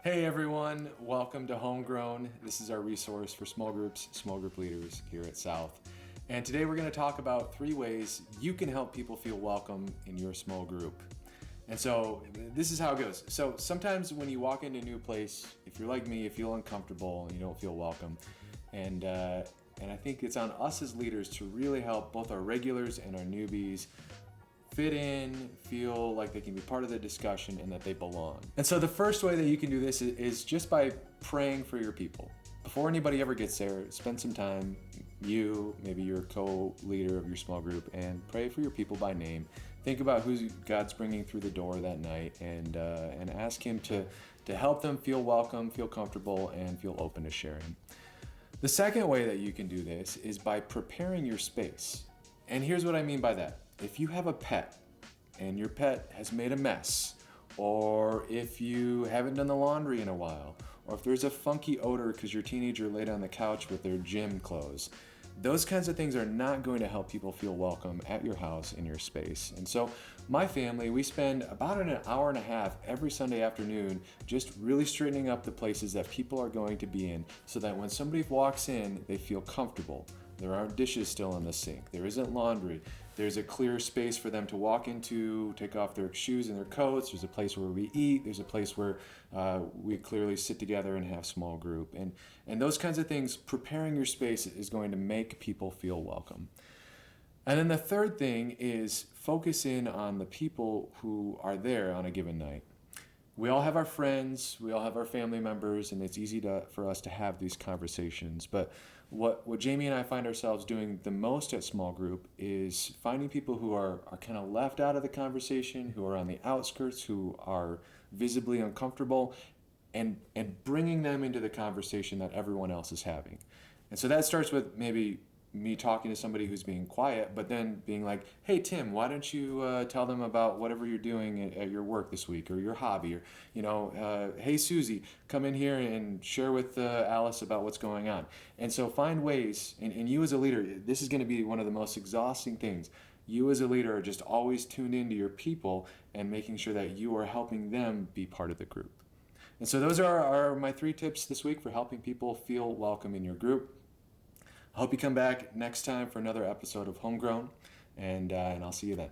Hey everyone, welcome to Homegrown. This is our resource for small groups, small group leaders here at South. And today we're going to talk about 3 ways you can help people feel welcome in your small group. And so this is how it goes. So sometimes when you walk into a new place, if you're like me, you feel uncomfortable and you don't feel welcome. And I think it's on us as leaders to really help both our regulars and our newbies fit in, feel like they can be part of the discussion and that they belong. And so the first way that you can do this is just by praying for your people. Before anybody ever gets there, spend some time, you, maybe your co-leader of your small group, and pray for your people by name. Think about who God's bringing through the door that night and ask Him to help them feel welcome, feel comfortable, and feel open to sharing. The second way that you can do this is by preparing your space. And here's what I mean by that. If you have a pet and your pet has made a mess, or if you haven't done the laundry in a while, or if there's a funky odor because your teenager laid on the couch with their gym clothes, those kinds of things are not going to help people feel welcome at your house, in your space. And so my family, we spend about an hour and a half every Sunday afternoon just really straightening up the places that people are going to be in so that when somebody walks in, they feel comfortable. There aren't dishes still in the sink. There isn't laundry. There's a clear space for them to walk into, take off their shoes and their coats. There's a place where we eat. There's a place where we clearly sit together and have small group. And those kinds of things, preparing your space is going to make people feel welcome. And then the third thing is focus in on the people who are there on a given night. We all have our friends, we all have our family members, and it's easy for us to have these conversations. But what Jamie and I find ourselves doing the most at small group is finding people who are kind of left out of the conversation, who are on the outskirts, who are visibly uncomfortable, and bringing them into the conversation that everyone else is having. And so that starts with maybe me talking to somebody who's being quiet, but then being like, hey Tim, why don't you tell them about whatever you're doing at your work this week or your hobby, or hey Susie, come in here and share with Alice about what's going on. And so find ways, and you as a leader, this is going to be one of the most exhausting things. You as a leader are just always tuned into your people and making sure that you are helping them be part of the group. And so those are my 3 tips this week for helping people feel welcome in your group. I hope you come back next time for another episode of Homegrown, and I'll see you then.